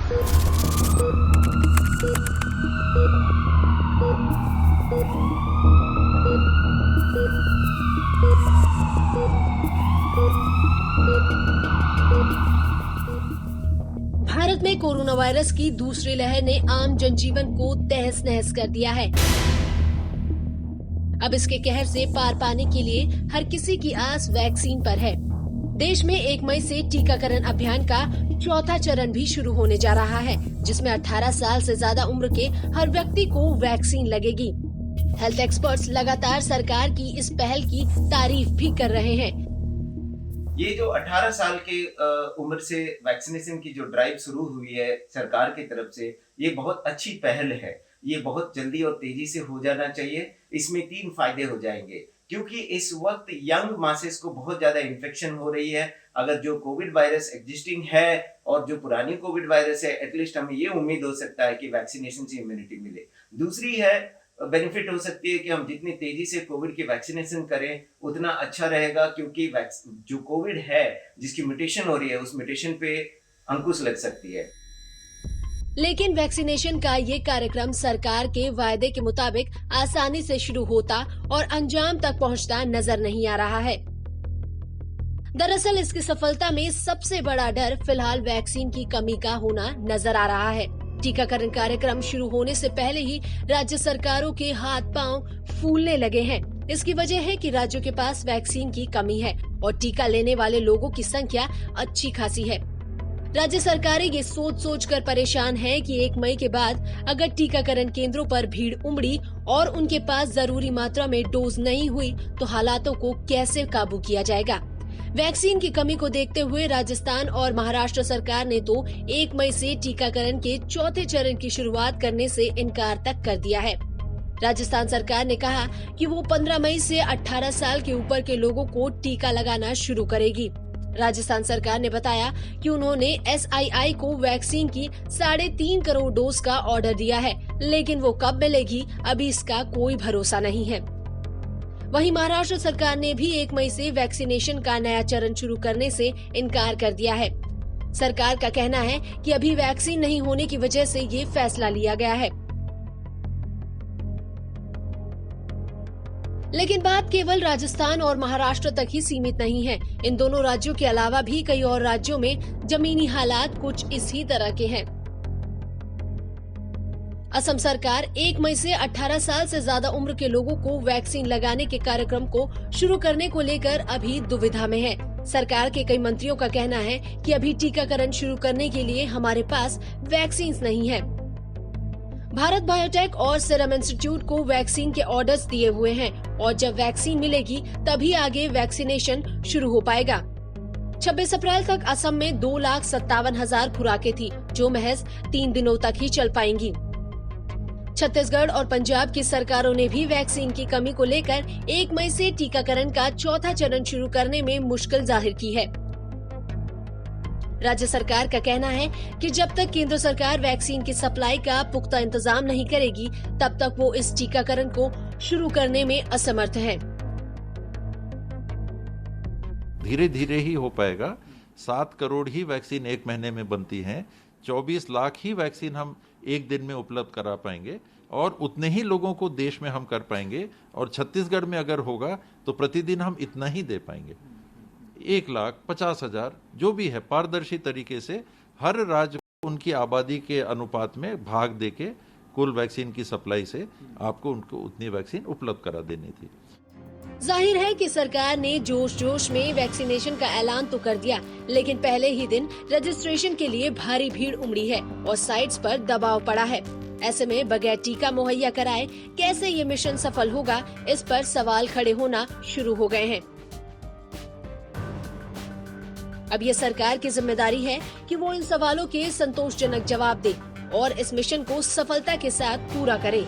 भारत में corona virus की दूसरी लहर ने आम जनजीवन को तहस नहस कर दिया है। अब इसके कहर से पार पाने के लिए हर किसी की आस वैक्सीन पर है। देश में 1 मई से टीकाकरण अभियान का चौथा चरण भी शुरू होने जा रहा है, जिसमें 18 साल से ज्यादा उम्र के हर व्यक्ति को वैक्सीन लगेगी। हेल्थ एक्सपर्ट्स लगातार सरकार की इस पहल की तारीफ भी कर रहे हैं। ये जो 18 साल के उम्र से वैक्सीनेशन की जो ड्राइव शुरू हुई है सरकार की तरफ से, ये बहुत अच्छी पहल है। ये बहुत जल्दी और तेजी से हो जाना चाहिए। इसमें 3 फायदे हो जाएंगे, क्योंकि इस वक्त यंग मासेस को बहुत ज्यादा इन्फेक्शन हो रही है। अगर जो कोविड वायरस एग्जिस्टिंग है और जो पुरानी कोविड वायरस है, एटलीस्ट हमें ये उम्मीद हो सकता है कि वैक्सीनेशन से इम्यूनिटी मिले। दूसरी है बेनिफिट हो सकती है कि हम जितनी तेजी से कोविड की वैक्सीनेशन करें उतना अच्छा रहेगा, क्योंकि जो कोविड है जिसकी म्यूटेशन हो रही है उस म्यूटेशन पे अंकुश लग सकती है। लेकिन वैक्सीनेशन का ये कार्यक्रम सरकार के वायदे के मुताबिक आसानी से शुरू होता और अंजाम तक पहुंचता नजर नहीं आ रहा है। दरअसल इसकी सफलता में सबसे बड़ा डर फिलहाल वैक्सीन की कमी का होना नजर आ रहा है। टीकाकरण कार्यक्रम शुरू होने से पहले ही राज्य सरकारों के हाथ पांव फूलने लगे हैं। इसकी वजह है कि राज्यों के पास वैक्सीन की कमी है और टीका लेने वाले लोगों की संख्या अच्छी खासी है। राज्य सरकारें ये सोच कर परेशान हैं कि 1 मई के बाद अगर टीकाकरण केंद्रों पर भीड़ उमड़ी और उनके पास जरूरी मात्रा में डोज नहीं हुई तो हालातों को कैसे काबू किया जाएगा। वैक्सीन की कमी को देखते हुए राजस्थान और महाराष्ट्र सरकार ने तो 1 मई से टीकाकरण के चौथे चरण की शुरुआत करने से इनकार तक कर दिया है। राजस्थान सरकार ने कहा कि वो 15 मई से 18 साल के ऊपर के लोगों को टीका लगाना शुरू करेगी। राजस्थान सरकार ने बताया कि उन्होंने SII को वैक्सीन की 3.5 करोड़ डोज का ऑर्डर दिया है, लेकिन वो कब मिलेगी अभी इसका कोई भरोसा नहीं है। वहीं महाराष्ट्र सरकार ने भी 1 मई से वैक्सीनेशन का नया चरण शुरू करने से इनकार कर दिया है। सरकार का कहना है कि अभी वैक्सीन नहीं होने की वजह से ये फैसला लिया गया है। लेकिन बात केवल राजस्थान और महाराष्ट्र तक ही सीमित नहीं है। इन दोनों राज्यों के अलावा भी कई और राज्यों में जमीनी हालात कुछ इसी तरह के हैं। असम सरकार 1 मई से 18 साल से ज्यादा उम्र के लोगों को वैक्सीन लगाने के कार्यक्रम को शुरू करने को लेकर अभी दुविधा में है। सरकार के कई मंत्रियों का कहना है कि अभी टीकाकरण शुरू करने के लिए हमारे पास वैक्सीन नहीं है। भारत बायोटेक और सीरम इंस्टीट्यूट को वैक्सीन के ऑर्डर्स दिए हुए हैं और जब वैक्सीन मिलेगी तभी आगे वैक्सीनेशन शुरू हो पाएगा। 26 अप्रैल तक असम में 2,57,000 खुराकें थी, जो महज 3 दिनों तक ही चल पाएंगी। छत्तीसगढ़ और पंजाब की सरकारों ने भी वैक्सीन की कमी को लेकर 1 मई से टीकाकरण का चौथा चरण शुरू करने में मुश्किल जाहिर की है। राज्य सरकार का कहना है कि जब तक केंद्र सरकार वैक्सीन की सप्लाई का पुख्ता इंतजाम नहीं करेगी, तब तक वो इस टीकाकरण को शुरू करने में असमर्थ है। धीरे धीरे ही हो पाएगा। 7 करोड़ ही वैक्सीन 1 महीने में बनती हैं। 24 लाख ही वैक्सीन हम 1 दिन में उपलब्ध करा पाएंगे और उतने ही लोगों को देश में हम कर पाएंगे। और छत्तीसगढ़ में अगर होगा तो प्रतिदिन हम इतना ही दे पाएंगे। 1,50,000 जो भी है, पारदर्शी तरीके से हर राज्य उनकी आबादी के अनुपात में भाग देके कुल वैक्सीन की सप्लाई से आपको उनको उतनी वैक्सीन उपलब्ध करा देनी थी। जाहिर है कि सरकार ने जोश में वैक्सीनेशन का ऐलान तो कर दिया, लेकिन पहले ही दिन रजिस्ट्रेशन के लिए भारी भीड़ उमड़ी है और साइट्स पर दबाव पड़ा है। ऐसे में बगैर टीका मुहैया कराए कैसे ये मिशन सफल होगा, इस पर सवाल खड़े होना शुरू हो गए हैं। अब ये सरकार की जिम्मेदारी है कि वो इन सवालों के संतोषजनक जवाब दे और इस मिशन को सफलता के साथ पूरा करे।